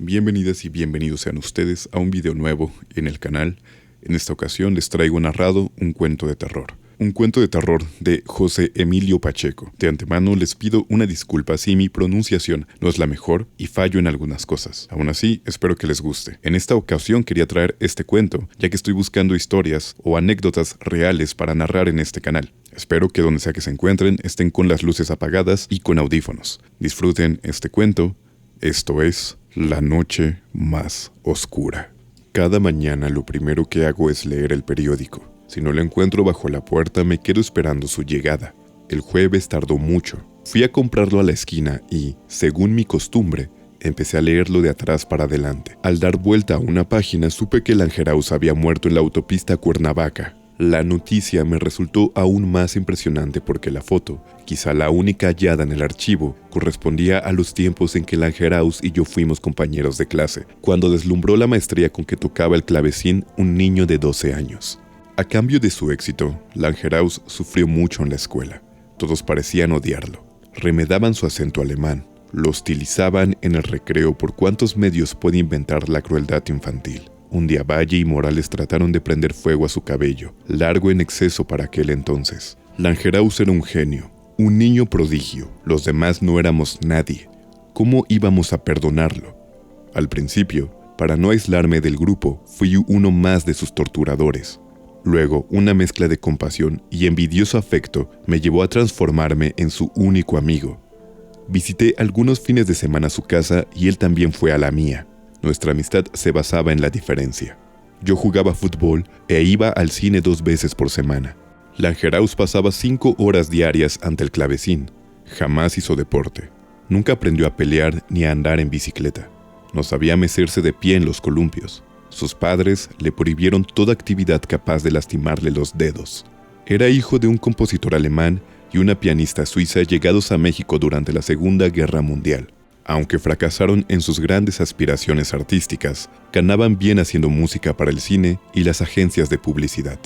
Bienvenidas y bienvenidos sean ustedes a un video nuevo en el canal. En esta ocasión les traigo narrado un cuento de terror. Un cuento de terror de José Emilio Pacheco. De antemano les pido una disculpa si mi pronunciación no es la mejor y fallo en algunas cosas. Aún así, espero que les guste. En esta ocasión quería traer este cuento, ya que estoy buscando historias o anécdotas reales para narrar en este canal. Espero que donde sea que se encuentren estén con las luces apagadas y con audífonos. Disfruten este cuento. Esto es La Noche Más Oscura. Cada mañana lo primero que hago es leer el periódico. Si no lo encuentro bajo la puerta, me quedo esperando su llegada. El jueves tardó mucho. Fui a comprarlo a la esquina y, según mi costumbre, empecé a leerlo de atrás para adelante. Al dar vuelta a una página, supe que Langeráuz había muerto en la autopista Cuernavaca. La noticia me resultó aún más impresionante porque la foto, quizá la única hallada en el archivo, correspondía a los tiempos en que Langeráuz y yo fuimos compañeros de clase, cuando deslumbró la maestría con que tocaba el clavecín un niño de 12 años. A cambio de su éxito, Langeráuz sufrió mucho en la escuela. Todos parecían odiarlo. Remedaban su acento alemán, lo hostilizaban en el recreo por cuántos medios puede inventar la crueldad infantil. Un día Valle y Morales trataron de prender fuego a su cabello, largo en exceso para aquel entonces. Langeráuz era un genio, un niño prodigio. Los demás no éramos nadie. ¿Cómo íbamos a perdonarlo? Al principio, para no aislarme del grupo, fui uno más de sus torturadores. Luego, una mezcla de compasión y envidioso afecto me llevó a transformarme en su único amigo. Visité algunos fines de semana su casa y él también fue a la mía. Nuestra amistad se basaba en la diferencia. Yo jugaba fútbol e iba al cine 2 veces por semana. Langeráuz pasaba 5 horas diarias ante el clavecín. Jamás hizo deporte. Nunca aprendió a pelear ni a andar en bicicleta. No sabía mecerse de pie en los columpios. Sus padres le prohibieron toda actividad capaz de lastimarle los dedos. Era hijo de un compositor alemán y una pianista suiza llegados a México durante la Segunda Guerra Mundial. Aunque fracasaron en sus grandes aspiraciones artísticas, ganaban bien haciendo música para el cine y las agencias de publicidad.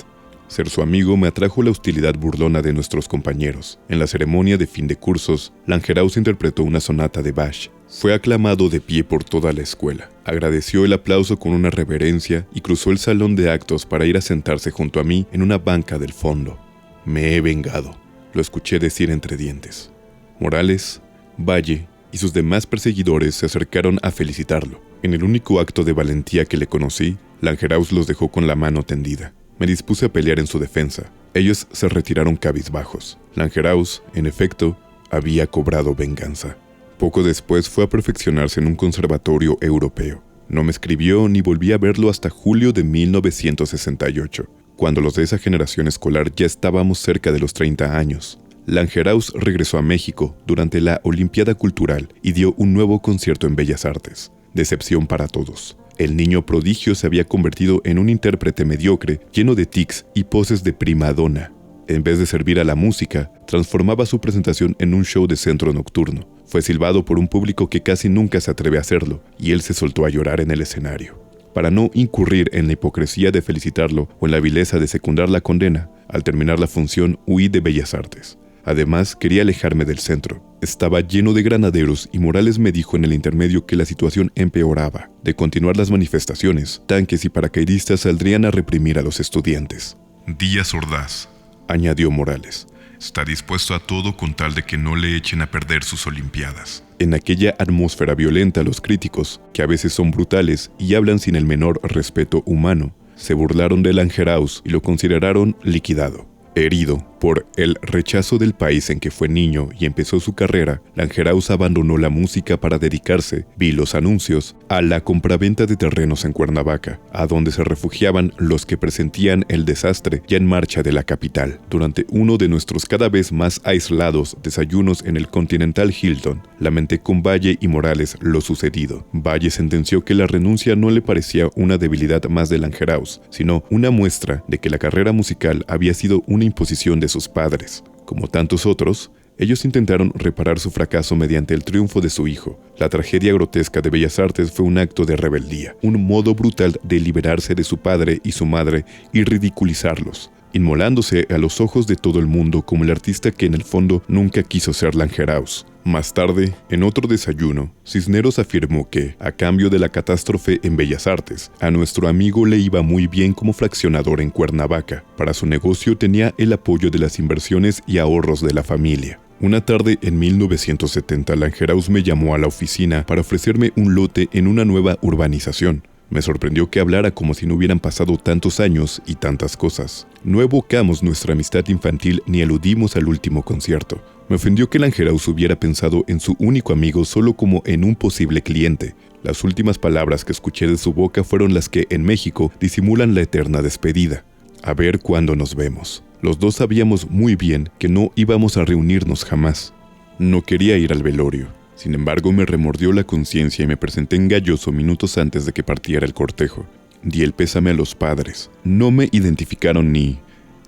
Ser su amigo me atrajo la hostilidad burlona de nuestros compañeros. En la ceremonia de fin de cursos, Langeráuz interpretó una sonata de Bach. Fue aclamado de pie por toda la escuela. Agradeció el aplauso con una reverencia y cruzó el salón de actos para ir a sentarse junto a mí en una banca del fondo. «Me he vengado», lo escuché decir entre dientes. Morales, Valle y sus demás perseguidores se acercaron a felicitarlo. En el único acto de valentía que le conocí, Langeráuz los dejó con la mano tendida. Me dispuse a pelear en su defensa. Ellos se retiraron cabizbajos. Langeráuz, en efecto, había cobrado venganza. Poco después fue a perfeccionarse en un conservatorio europeo. No me escribió ni volví a verlo hasta julio de 1968, cuando los de esa generación escolar ya estábamos cerca de los 30 años. Langeráuz regresó a México durante la Olimpiada Cultural y dio un nuevo concierto en Bellas Artes. Decepción para todos. El niño prodigio se había convertido en un intérprete mediocre, lleno de tics y poses de primadonna. En vez de servir a la música, transformaba su presentación en un show de centro nocturno. Fue silbado por un público que casi nunca se atreve a hacerlo, y él se soltó a llorar en el escenario. Para no incurrir en la hipocresía de felicitarlo o en la vileza de secundar la condena, al terminar la función huí de Bellas Artes. Además, quería alejarme del centro. Estaba lleno de granaderos y Morales me dijo en el intermedio que la situación empeoraba. De continuar las manifestaciones, tanques y paracaidistas saldrían a reprimir a los estudiantes. «Díaz Ordaz», añadió Morales, «está dispuesto a todo con tal de que no le echen a perder sus olimpiadas». En aquella atmósfera violenta, los críticos, que a veces son brutales y hablan sin el menor respeto humano, se burlaron de Langeráuz y lo consideraron liquidado. Herido por el rechazo del país en que fue niño y empezó su carrera, Langeráuz abandonó la música para dedicarse, vi los anuncios, a la compraventa de terrenos en Cuernavaca, a donde se refugiaban los que presentían el desastre ya en marcha de la capital. Durante uno de nuestros cada vez más aislados desayunos en el Continental Hilton, lamenté con Valle y Morales lo sucedido. Valle sentenció que la renuncia no le parecía una debilidad más de Langeráuz, sino una muestra de que la carrera musical había sido una imposición de sus padres. Como tantos otros, ellos intentaron reparar su fracaso mediante el triunfo de su hijo. La tragedia grotesca de Bellas Artes fue un acto de rebeldía, un modo brutal de liberarse de su padre y su madre y ridiculizarlos. inmolándose a los ojos de todo el mundo como el artista que en el fondo nunca quiso ser Langerauz. Más tarde, en otro desayuno, Cisneros afirmó que, a cambio de la catástrofe en Bellas Artes, a nuestro amigo le iba muy bien como fraccionador en Cuernavaca. Para su negocio tenía el apoyo de las inversiones y ahorros de la familia. Una tarde en 1970, Langerauz me llamó a la oficina para ofrecerme un lote en una nueva urbanización. Me sorprendió que hablara como si no hubieran pasado tantos años y tantas cosas. No evocamos nuestra amistad infantil ni aludimos al último concierto. Me ofendió que Langerauz hubiera pensado en su único amigo solo como en un posible cliente. Las últimas palabras que escuché de su boca fueron las que en México disimulan la eterna despedida. A ver cuándo nos vemos. Los dos sabíamos muy bien que no íbamos a reunirnos jamás. No quería ir al velorio. Sin embargo, me remordió la conciencia y me presenté en Galloso minutos antes de que partiera el cortejo. Di el pésame a los padres. No me identificaron ni...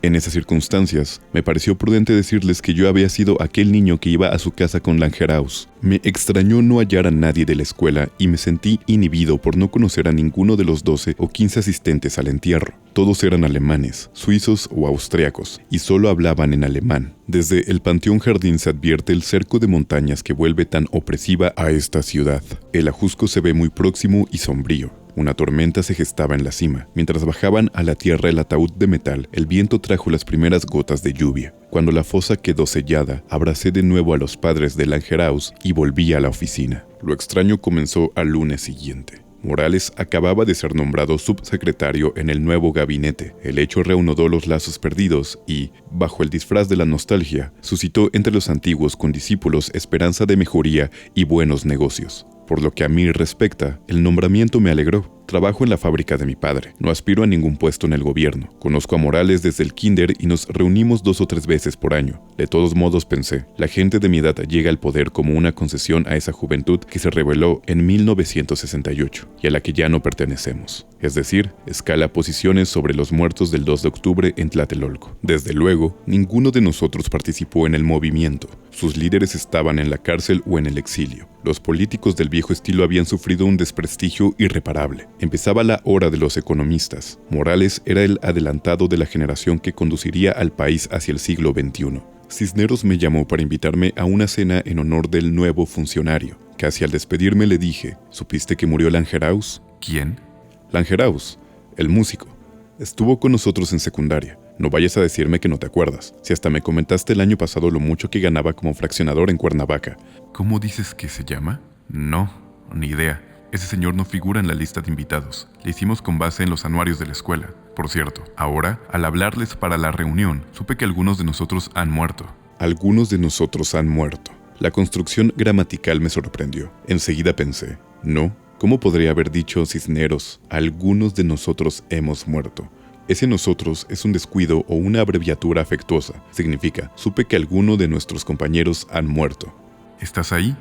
En esas circunstancias, me pareció prudente decirles que yo había sido aquel niño que iba a su casa con Langerauz. Me extrañó no hallar a nadie de la escuela y me sentí inhibido por no conocer a ninguno de los 12 o 15 asistentes al entierro. Todos eran alemanes, suizos o austriacos, y solo hablaban en alemán. Desde el Panteón Jardín se advierte el cerco de montañas que vuelve tan opresiva a esta ciudad. El Ajusco se ve muy próximo y sombrío. Una tormenta se gestaba en la cima. Mientras bajaban a la tierra el ataúd de metal, el viento trajo las primeras gotas de lluvia. Cuando la fosa quedó sellada, abracé de nuevo a los padres de Langerauz y volví a la oficina. Lo extraño comenzó al lunes siguiente. Morales acababa de ser nombrado subsecretario en el nuevo gabinete. El hecho reanudó los lazos perdidos y, bajo el disfraz de la nostalgia, suscitó entre los antiguos condiscípulos esperanza de mejoría y buenos negocios. Por lo que a mí respecta, el nombramiento me alegró. Trabajo en la fábrica de mi padre. No aspiro a ningún puesto en el gobierno. Conozco a Morales desde el kinder y nos reunimos 2 o 3 veces por año. De todos modos pensé, la gente de mi edad llega al poder como una concesión a esa juventud que se rebeló en 1968 y a la que ya no pertenecemos. Es decir, escala posiciones sobre los muertos del 2 de octubre en Tlatelolco. Desde luego, ninguno de nosotros participó en el movimiento. Sus líderes estaban en la cárcel o en el exilio. Los políticos del viejo estilo habían sufrido un desprestigio irreparable. Empezaba la hora de los economistas. Morales era el adelantado de la generación que conduciría al país hacia el siglo XXI. Cisneros me llamó para invitarme a una cena en honor del nuevo funcionario. Casi al despedirme le dije, ¿supiste que murió Langerauz? ¿Quién? Langerauz, el músico. Estuvo con nosotros en secundaria. No vayas a decirme que no te acuerdas, si hasta me comentaste el año pasado lo mucho que ganaba como fraccionador en Cuernavaca. ¿Cómo dices que se llama? No, ni idea. Ese señor no figura en la lista de invitados. Le hicimos con base en los anuarios de la escuela. Por cierto, ahora, al hablarles para la reunión, supe que algunos de nosotros han muerto. Algunos de nosotros han muerto. La construcción gramatical me sorprendió. Enseguida pensé, no, ¿cómo podría haber dicho Cisneros? Algunos de nosotros hemos muerto. Ese nosotros es un descuido o una abreviatura afectuosa. Significa, supe que alguno de nuestros compañeros han muerto. ¿Estás ahí?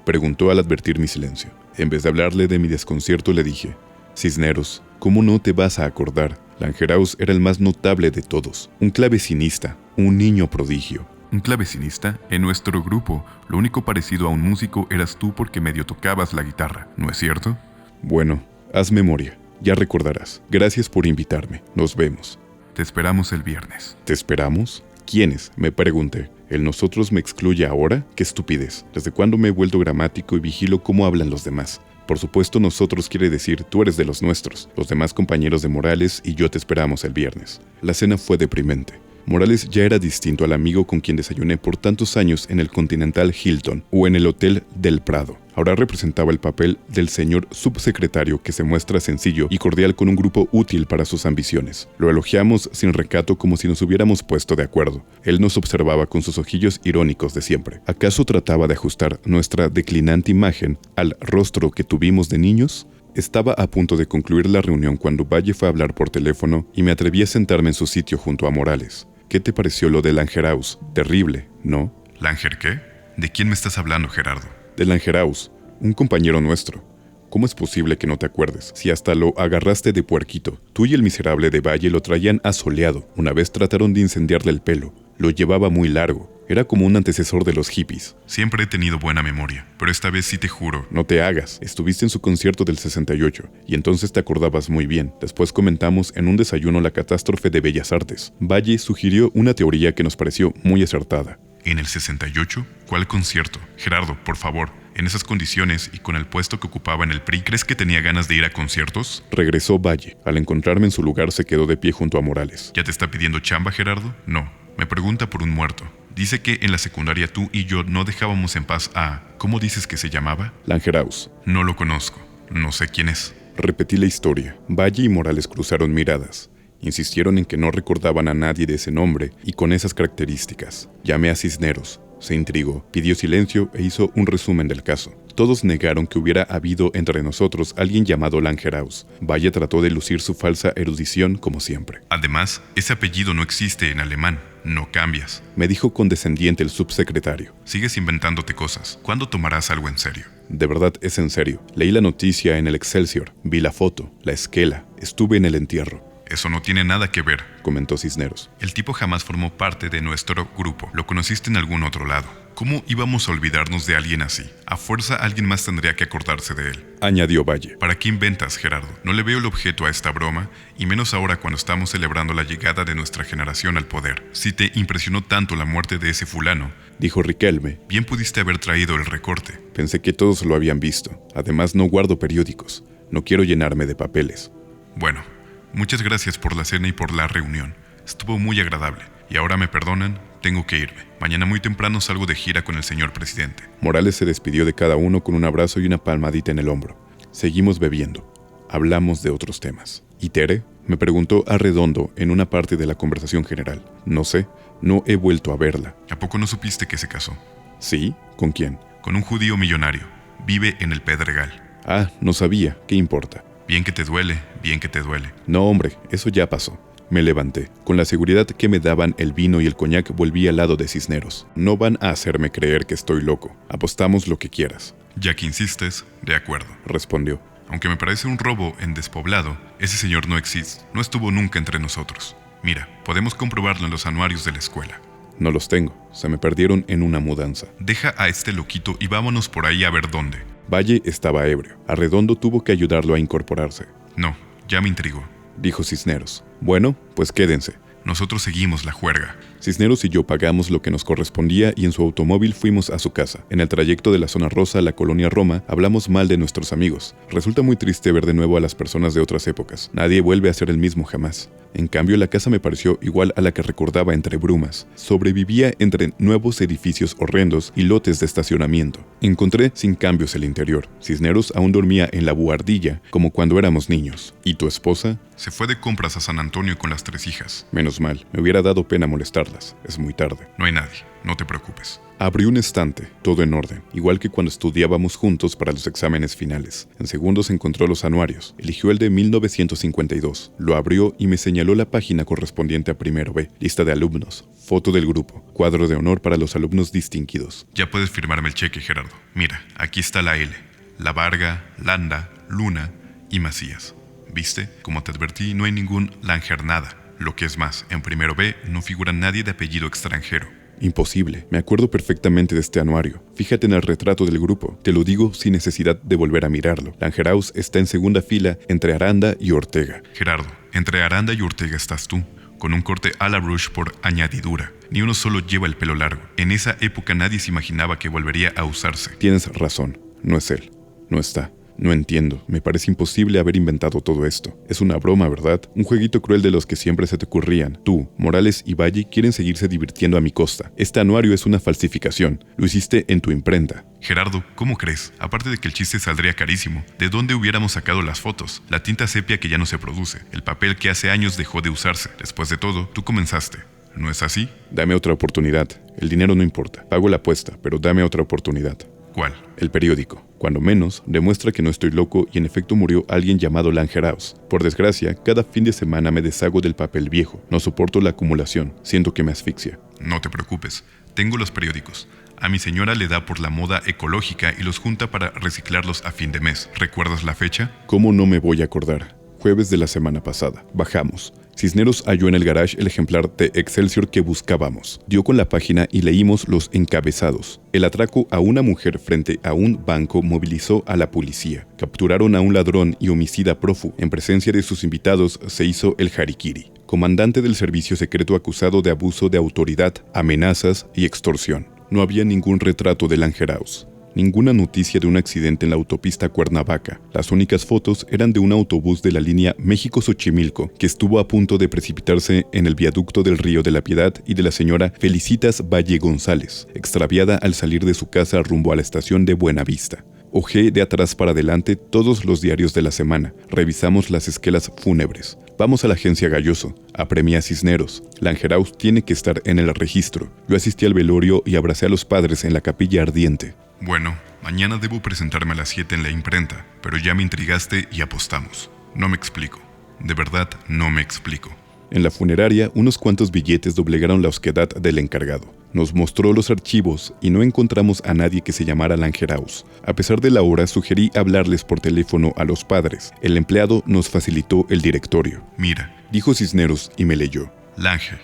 Preguntó al advertir mi silencio. En vez de hablarle de mi desconcierto le dije, Cisneros, ¿cómo no te vas a acordar? Langerauz era el más notable de todos, un clavecinista, un niño prodigio. ¿Un clavecinista? En nuestro grupo, lo único parecido a un músico eras tú porque medio tocabas la guitarra, ¿no es cierto? Bueno, haz memoria, ya recordarás. Gracias por invitarme, nos vemos. Te esperamos el viernes. ¿Te esperamos? ¿Quiénes? Me pregunté. ¿El nosotros me excluye ahora? ¡Qué estupidez! ¿Desde cuándo me he vuelto gramático y vigilo cómo hablan los demás? Por supuesto, nosotros quiere decir tú eres de los nuestros. Los demás compañeros de Morales y yo te esperamos el viernes. La cena fue deprimente. Morales ya era distinto al amigo con quien desayuné por tantos años en el Continental Hilton o en el Hotel del Prado. Ahora representaba el papel del señor subsecretario que se muestra sencillo y cordial con un grupo útil para sus ambiciones. Lo elogiamos sin recato como si nos hubiéramos puesto de acuerdo. Él nos observaba con sus ojillos irónicos de siempre. ¿Acaso trataba de ajustar nuestra declinante imagen al rostro que tuvimos de niños? Estaba a punto de concluir la reunión cuando Valle fue a hablar por teléfono y me atreví a sentarme en su sitio junto a Morales. ¿Qué te pareció lo de Langerauz? Terrible, ¿no? ¿Langer qué? ¿De quién me estás hablando, Gerardo? De Langerauz, un compañero nuestro. ¿Cómo es posible que no te acuerdes? Si hasta lo agarraste de puerquito. Tú y el miserable de Valle lo traían asoleado. Una vez trataron de incendiarle el pelo. Lo llevaba muy largo. Era como un antecesor de los hippies. Siempre he tenido buena memoria, pero esta vez sí te juro. No te hagas. Estuviste en su concierto del 68 y entonces te acordabas muy bien. Después comentamos en un desayuno la catástrofe de Bellas Artes. Valle sugirió una teoría que nos pareció muy acertada. ¿En el 68? ¿Cuál concierto? Gerardo, por favor, en esas condiciones y con el puesto que ocupaba en el PRI, ¿crees que tenía ganas de ir a conciertos? Regresó Valle. Al encontrarme en su lugar se quedó de pie junto a Morales. ¿Ya te está pidiendo chamba, Gerardo? No, me pregunta por un muerto. Dice que en la secundaria tú y yo no dejábamos en paz a... ¿Cómo dices que se llamaba? Langeraus. No lo conozco. No sé quién es. Repetí la historia. Valle y Morales cruzaron miradas. Insistieron en que no recordaban a nadie de ese nombre y con esas características. Llamé a Cisneros. Se intrigó, pidió silencio e hizo un resumen del caso. Todos negaron que hubiera habido entre nosotros alguien llamado Langeraus. Valle trató de lucir su falsa erudición como siempre. Además, ese apellido no existe en alemán. No cambias. Me dijo condescendiente el subsecretario. Sigues inventándote cosas. ¿Cuándo tomarás algo en serio? De verdad es en serio. Leí la noticia en el Excelsior. Vi la foto, la esquela. Estuve en el entierro. Eso no tiene nada que ver, comentó Cisneros. El tipo jamás formó parte de nuestro grupo. Lo conociste en algún otro lado. ¿Cómo íbamos a olvidarnos de alguien así? A fuerza alguien más tendría que acordarse de él, añadió Valle. ¿Para qué inventas, Gerardo? No le veo el objeto a esta broma, y menos ahora cuando estamos celebrando la llegada de nuestra generación al poder. Si te impresionó tanto la muerte de ese fulano, dijo Riquelme, bien pudiste haber traído el recorte. Pensé que todos lo habían visto. Además no guardo periódicos. No quiero llenarme de papeles. Bueno, muchas gracias por la cena y por la reunión. Estuvo muy agradable. Y ahora me perdonan, tengo que irme. Mañana muy temprano salgo de gira con el señor presidente. Morales se despidió de cada uno con un abrazo y una palmadita en el hombro. Seguimos bebiendo. Hablamos de otros temas. ¿Y Tere? Me preguntó Arredondo en una parte de la conversación general. No sé, no he vuelto a verla. ¿A poco no supiste que se casó? ¿Sí? ¿Con quién? Con un judío millonario. Vive en el Pedregal. Ah, no sabía. ¿Qué importa? Bien que te duele, bien que te duele. No, hombre, eso ya pasó. Me levanté. Con la seguridad que me daban el vino y el coñac volví al lado de Cisneros. No van a hacerme creer que estoy loco. Apostamos lo que quieras. Ya que insistes, de acuerdo, respondió. Aunque me parece un robo en despoblado, ese señor no existe. No estuvo nunca entre nosotros. Mira, podemos comprobarlo en los anuarios de la escuela. No los tengo. Se me perdieron en una mudanza. Deja a este loquito y vámonos por ahí a ver dónde. Valle estaba ebrio. Arredondo tuvo que ayudarlo a incorporarse. No, ya me intrigó, dijo Cisneros. Bueno, pues quédense. Nosotros seguimos la juerga. Cisneros y yo pagamos lo que nos correspondía y en su automóvil fuimos a su casa. En el trayecto de la zona rosa a la colonia Roma, hablamos mal de nuestros amigos. Resulta muy triste ver de nuevo a las personas de otras épocas. Nadie vuelve a ser el mismo jamás. En cambio, la casa me pareció igual a la que recordaba entre brumas. Sobrevivía entre nuevos edificios horrendos y lotes de estacionamiento. Encontré sin cambios el interior. Cisneros aún dormía en la buhardilla, como cuando éramos niños. ¿Y tu esposa? Se fue de compras a San Antonio con las 3 hijas. Menos mal, me hubiera dado pena molestarlas. Es muy tarde. No hay nadie, no te preocupes. Abrí un estante, todo en orden, igual que cuando estudiábamos juntos para los exámenes finales. En segundos encontró los anuarios. Eligió el de 1952. Lo abrió y me señaló la página correspondiente a primero B. Lista de alumnos, foto del grupo, cuadro de honor para los alumnos distinguidos. Ya puedes firmarme el cheque, Gerardo. Mira, aquí está la L. La Varga, Landa, Luna y Macías. ¿Viste? Como te advertí, no hay ningún Langer nada. Lo que es más, en primero B no figura nadie de apellido extranjero. Imposible. Me acuerdo perfectamente de este anuario. Fíjate en el retrato del grupo. Te lo digo sin necesidad de volver a mirarlo. Langeraus está en segunda fila entre Aranda y Ortega. Gerardo, entre Aranda y Ortega estás tú, con un corte a la Bruce por añadidura. Ni uno solo lleva el pelo largo. En esa época nadie se imaginaba que volvería a usarse. Tienes razón. No es él. No está. No entiendo, me parece imposible haber inventado todo esto. Es una broma, ¿verdad? Un jueguito cruel de los que siempre se te ocurrían. Tú, Morales y Valle quieren seguirse divirtiendo a mi costa. Este anuario es una falsificación. Lo hiciste en tu imprenta. Gerardo, ¿cómo crees? Aparte de que el chiste saldría carísimo. ¿De dónde hubiéramos sacado las fotos? La tinta sepia que ya no se produce. El papel que hace años dejó de usarse. Después de todo, tú comenzaste. ¿No es así? Dame otra oportunidad. El dinero no importa. Pago la apuesta, pero dame otra oportunidad. ¿Cuál? El periódico. Cuando menos, demuestra que no estoy loco y en efecto murió alguien llamado Langeraus. Por desgracia, cada fin de semana me deshago del papel viejo. No soporto la acumulación. Siento que me asfixia. No te preocupes. Tengo los periódicos. A mi señora le da por la moda ecológica y los junta para reciclarlos a fin de mes. ¿Recuerdas la fecha? ¿Cómo no me voy a acordar? Jueves de la semana pasada. Bajamos. Cisneros halló en el garage el ejemplar de Excelsior que buscábamos. Dio con la página y leímos los encabezados. El atraco a una mujer frente a un banco movilizó a la policía. Capturaron a un ladrón y homicida prófugo. En presencia de sus invitados se hizo el harikiri. Comandante del servicio secreto acusado de abuso de autoridad, amenazas y extorsión. No había ningún retrato de Langehaus. Ninguna noticia de un accidente en la autopista Cuernavaca. Las únicas fotos eran de un autobús de la línea México-Xochimilco que estuvo a punto de precipitarse en el viaducto del Río de la Piedad y de la señora Felicitas Valle González, extraviada al salir de su casa rumbo a la estación de Buenavista. Hojeé de atrás para adelante todos los diarios de la semana. Revisamos las esquelas fúnebres. Vamos a la agencia Galloso. Apremié a Cisneros. Langehaus tiene que estar en el registro. Yo asistí al velorio y abracé a los padres en la capilla ardiente. Bueno, mañana debo presentarme a las 7 en la imprenta, pero ya me intrigaste y apostamos. No me explico. De verdad, no me explico. En la funeraria, unos cuantos billetes doblegaron la osquedad del encargado. Nos mostró los archivos y no encontramos a nadie que se llamara Langehaus. A pesar de la hora, sugerí hablarles por teléfono a los padres. El empleado nos facilitó el directorio. Mira, Dijo Cisneros y me leyó. Lange,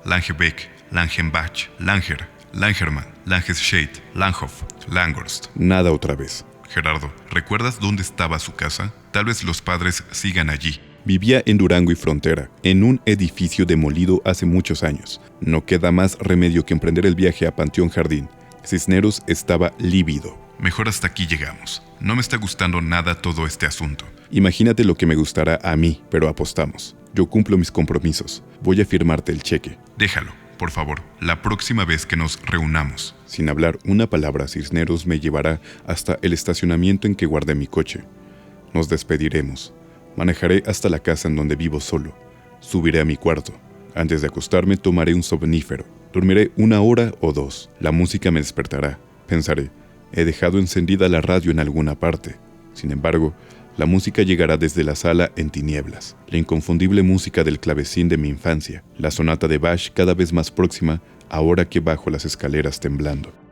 Langebeck, Langenbach, Langer, Langermann, Langescheidt, Langhoff, Langhorst. Nada otra vez. Gerardo, ¿recuerdas dónde estaba su casa? Tal vez los padres sigan allí. Vivía en Durango y Frontera, en un edificio demolido hace muchos años. No queda más remedio que emprender el viaje a Panteón Jardín. Cisneros estaba lívido. Mejor hasta aquí llegamos. No me está gustando nada todo este asunto. Imagínate lo que me gustará a mí, pero apostamos. Yo cumplo mis compromisos. Voy a firmarte el cheque. Déjalo, por favor, la próxima vez que nos reunamos. Sin hablar una palabra, Cisneros me llevará hasta el estacionamiento en que guardé mi coche. Nos despediremos. Manejaré hasta la casa en donde vivo solo. Subiré a mi cuarto. Antes de acostarme tomaré un somnífero. Dormiré 1 hora o 2. La música me despertará. Pensaré, he dejado encendida la radio en alguna parte. Sin embargo, la música llegará desde la sala en tinieblas. La inconfundible música del clavecín de mi infancia. La sonata de Bach cada vez más próxima ahora que bajo las escaleras temblando.